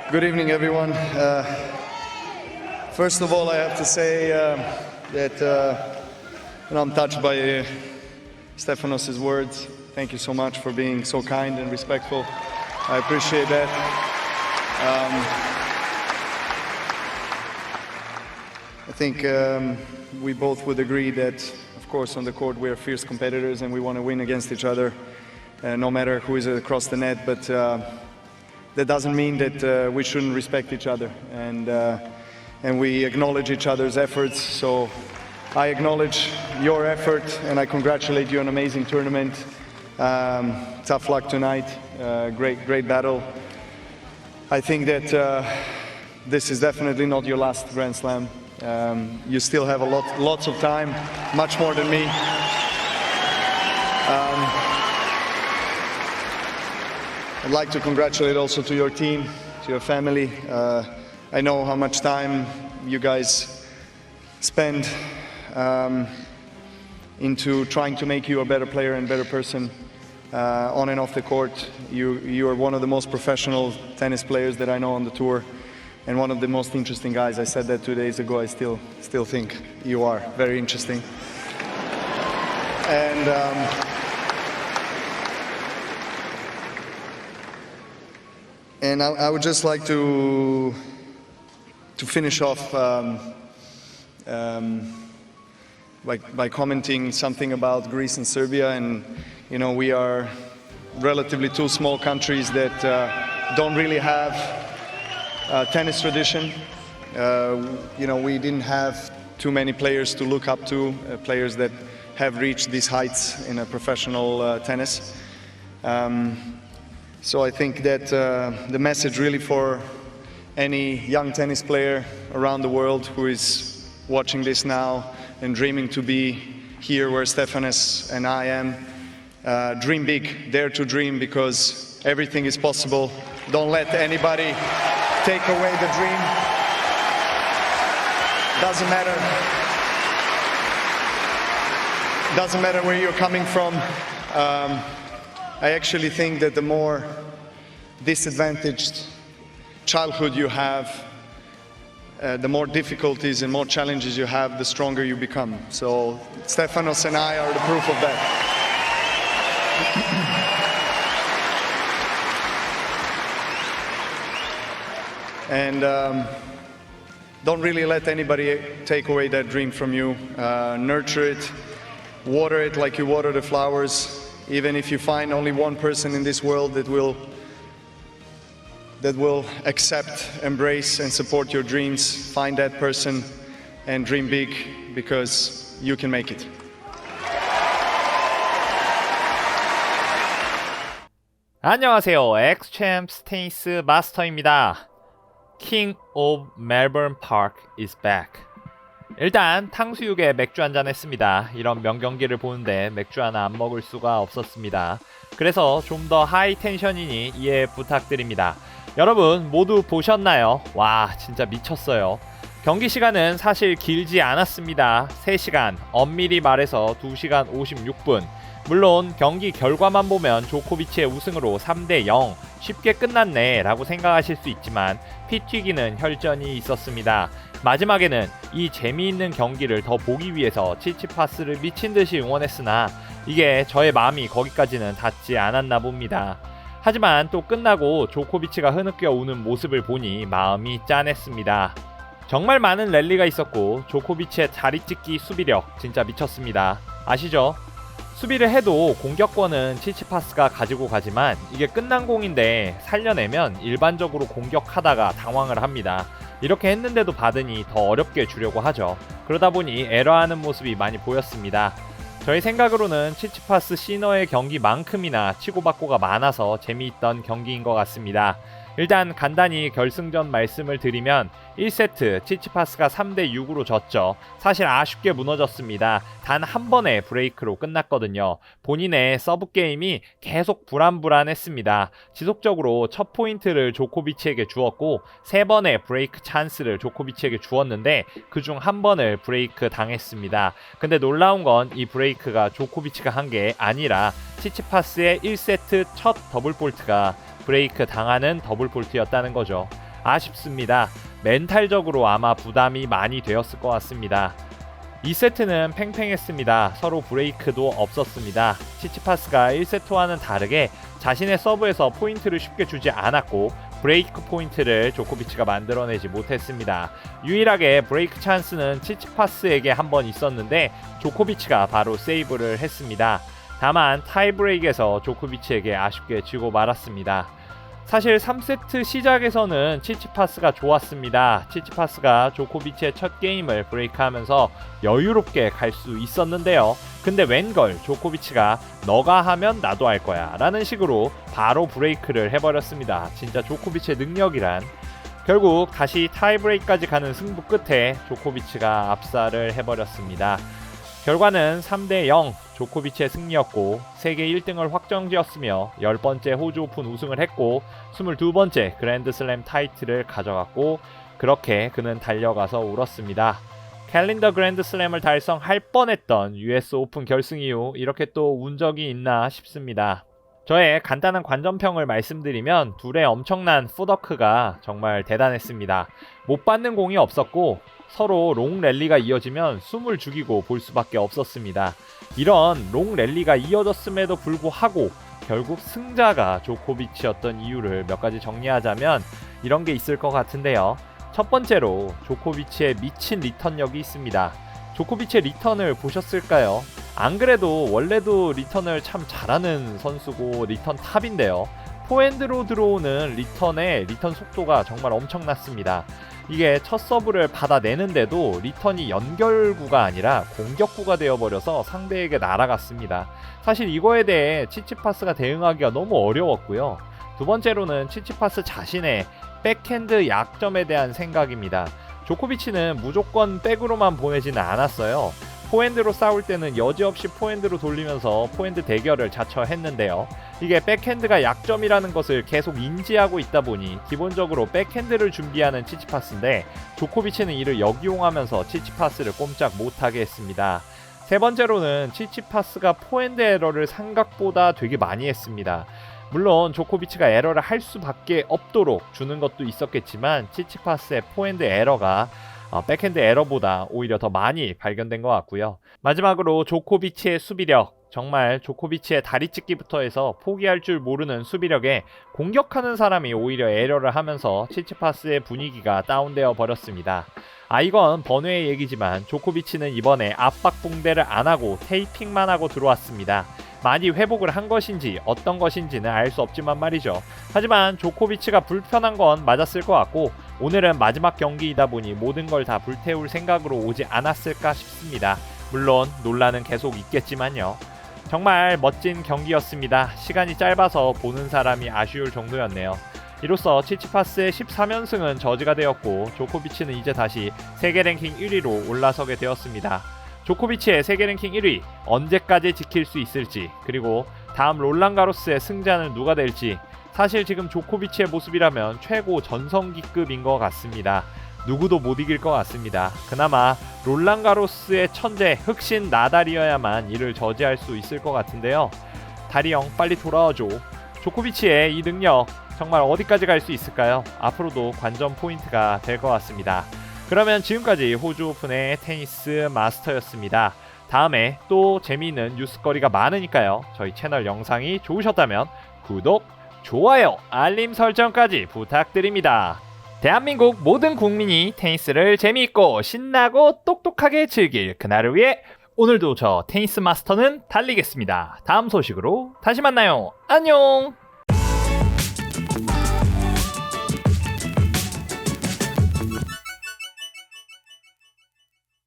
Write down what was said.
Good evening, everyone. First of all, I have to say that I'm touched by Stefanos' words. Thank you so much for being so kind and respectful. I appreciate that. I think we both would agree that, of course, on the court we are fierce competitors and we want to win against each other, no matter who is across the net. But that doesn't mean that we shouldn't respect each other, and we acknowledge each other's efforts. So I acknowledge your effort and I congratulate you on an amazing tournament. Tough luck tonight. Great battle. I think that this is definitely not your last Grand Slam. You still have lots of time, much more than me. I'd like to congratulate also to your team, to your family. I know how much time you guys spend into trying to make you a better player and better person on and off the court. You are one of the most professional tennis players that I know on the tour, and one of the most interesting guys. I said that 2 days ago. I still think you are very interesting. And I would just like to finish off by commenting something about Greece and Serbia. And you know, we are relatively two small countries that don't really have a tennis tradition. You know, we didn't have too many players to look up to, players that have reached these heights in a professional tennis. So I think that the message really for any young tennis player around the world who is watching this now and dreaming to be here where Stefanos and I am, dream big, dare to dream, because everything is possible. Don't let anybody take away the dream. Doesn't matter where you're coming from. I actually think that the more disadvantaged childhood you have, the more difficulties and more challenges you have, the stronger you become. So Stefanos and I are the proof of that. And don't really let anybody take away that dream from you. Nurture it, water it like you water the flowers. Even if you find only one person in this world that will accept, embrace and support your dreams, find that person and dream big, because you can make it. 안녕하세요. 엑스챔프스 테니스 마스터입니다. King of Melbourne Park is back. 일단 탕수육에 맥주 한잔 했습니다. 이런 명경기를 보는데 맥주 하나 안 먹을 수가 없었습니다. 그래서 좀 더 하이 텐션이니 이해 부탁드립니다. 여러분 모두 보셨나요? 와, 진짜 미쳤어요. 경기 시간은 사실 길지 않았습니다. 3시간, 엄밀히 말해서 2시간 56분. 물론 경기 결과만 보면 조코비치의 우승으로 3대0 쉽게 끝났네 라고 생각하실 수 있지만 피 튀기는 혈전이 있었습니다. 마지막에는 이 재미있는 경기를 더 보기 위해서 치치파스를 미친듯이 응원했으나 이게 저의 마음이 거기까지는 닿지 않았나 봅니다. 하지만 또 끝나고 조코비치가 흐느껴 우는 모습을 보니 마음이 짠했습니다. 정말 많은 랠리가 있었고 조코비치의 자리찢기 수비력 진짜 미쳤습니다. 아시죠? 수비를 해도 공격권은 치치파스가 가지고 가지만 이게 끝난 공인데 살려내면 일반적으로 공격하다가 당황을 합니다. 이렇게 했는데도 받으니 더 어렵게 주려고 하죠. 그러다 보니 에러하는 모습이 많이 보였습니다. 저희 생각으로는 치치파스 시너의 경기만큼이나 치고받고가 많아서 재미있던 경기인 것 같습니다. 일단 간단히 결승전 말씀을 드리면 1세트 치치파스가 3대6으로 졌죠. 사실 아쉽게 무너졌습니다. 단 한 번의 브레이크로 끝났거든요. 본인의 서브 게임이 계속 불안불안했습니다. 지속적으로 첫 포인트를 조코비치에게 주었고 3번의 브레이크 찬스를 조코비치에게 주었는데 그중 한 번을 브레이크 당했습니다. 근데 놀라운 건 이 브레이크가 조코비치가 한 게 아니라 치치파스의 1세트 첫 더블 폴트가 브레이크 당하는 더블 폴트였다는 거죠. 아쉽습니다. 멘탈적으로 아마 부담이 많이 되었을 것 같습니다. 2세트는 팽팽했습니다. 서로 브레이크도 없었습니다. 치치파스가 1세트와는 다르게 자신의 서브에서 포인트를 쉽게 주지 않았고 브레이크 포인트를 조코비치가 만들어내지 못했습니다. 유일하게 브레이크 찬스는 치치파스에게 한 번 있었는데 조코비치가 바로 세이브를 했습니다. 다만 타이브레이크에서 조코비치에게 아쉽게 지고 말았습니다. 사실 3세트 시작에서는 치치파스가 좋았습니다. 치치파스가 조코비치의 첫 게임을 브레이크하면서 여유롭게 갈 수 있었는데요. 근데 웬걸 조코비치가 너가 하면 나도 할 거야 라는 식으로 바로 브레이크를 해버렸습니다. 진짜 조코비치의 능력이란. 결국 다시 타이브레이크까지 가는 승부 끝에 조코비치가 압살을 해버렸습니다. 결과는 3대0 조코비치의 승리였고 세계 1등을 확정지었으며 10번째 호주 오픈 우승을 했고 22번째 그랜드슬램 타이틀을 가져갔고 그렇게 그는 달려가서 울었습니다. 캘린더 그랜드슬램을 달성할 뻔했던 US 오픈 결승 이후 이렇게 또 운 적이 있나 싶습니다. 저의 간단한 관전평을 말씀드리면 둘의 엄청난 풋워크가 정말 대단했습니다. 못 받는 공이 없었고 서로 롱 랠리가 이어지면 숨을 죽이고 볼 수밖에 없었습니다. 이런 롱 랠리가 이어졌음에도 불구하고 결국 승자가 조코비치였던 이유를 몇 가지 정리하자면 이런 게 있을 것 같은데요. 첫 번째로 조코비치의 미친 리턴력이 있습니다. 조코비치의 리턴을 보셨을까요? 안 그래도 원래도 리턴을 참 잘하는 선수고 리턴 탑인데요. 포핸드로 들어오는 리턴 속도가 정말 엄청났습니다. 이게 첫 서브를 받아내는데도 리턴이 연결구가 아니라 공격구가 되어버려서 상대에게 날아갔습니다. 사실 이거에 대해 치치파스가 대응하기가 너무 어려웠고요. 두 번째로는 치치파스 자신의 백핸드 약점에 대한 생각입니다. 조코비치는 무조건 백으로만 보내지는 않았어요. 포핸드로 싸울 때는 여지없이 포핸드로 돌리면서 포핸드 대결을 자처했는데요. 이게 백핸드가 약점이라는 것을 계속 인지하고 있다 보니 기본적으로 백핸드를 준비하는 치치파스인데 조코비치는 이를 역이용하면서 치치파스를 꼼짝 못하게 했습니다. 세 번째로는 치치파스가 포핸드 에러를 생각보다 되게 많이 했습니다. 물론 조코비치가 에러를 할 수밖에 없도록 주는 것도 있었겠지만 치치파스의 포핸드 에러가 백핸드 에러보다 오히려 더 많이 발견된 것 같고요. 마지막으로 조코비치의 수비력, 정말 조코비치의 다리 찢기부터 해서 포기할 줄 모르는 수비력에 공격하는 사람이 오히려 에러를 하면서 치치파스의 분위기가 다운되어 버렸습니다. 이건 번외의 얘기지만 조코비치는 이번에 압박 붕대를 안 하고 테이핑만 하고 들어왔습니다. 많이 회복을 한 것인지 어떤 것인지는 알 수 없지만 말이죠. 하지만 조코비치가 불편한 건 맞았을 것 같고 오늘은 마지막 경기이다 보니 모든 걸 다 불태울 생각으로 오지 않았을까 싶습니다. 물론 논란은 계속 있겠지만요. 정말 멋진 경기였습니다. 시간이 짧아서 보는 사람이 아쉬울 정도였네요. 이로써 치치파스의 13연승은 저지가 되었고 조코비치는 이제 다시 세계 랭킹 1위로 올라서게 되었습니다. 조코비치의 세계 랭킹 1위 언제까지 지킬 수 있을지, 그리고 다음 롤랑가로스의 승자는 누가 될지, 사실 지금 조코비치의 모습이라면 최고 전성기급인 것 같습니다. 누구도 못 이길 것 같습니다. 그나마 롤랑가로스의 천재 흑신 나달이어야만 이를 저지할 수 있을 것 같은데요. 다리 형 빨리 돌아와줘. 조코비치의 이 능력 정말 어디까지 갈 수 있을까요? 앞으로도 관전 포인트가 될 것 같습니다. 그러면 지금까지 호주 오픈의 테니스 마스터였습니다. 다음에 또 재미있는 뉴스거리가 많으니까요. 저희 채널 영상이 좋으셨다면 구독, 좋아요, 알림 설정까지 부탁드립니다. 대한민국 모든 국민이 테니스를 재미있고 신나고 똑똑하게 즐길 그날을 위해 오늘도 저 테니스 마스터는 달리겠습니다. 다음 소식으로 다시 만나요. 안녕!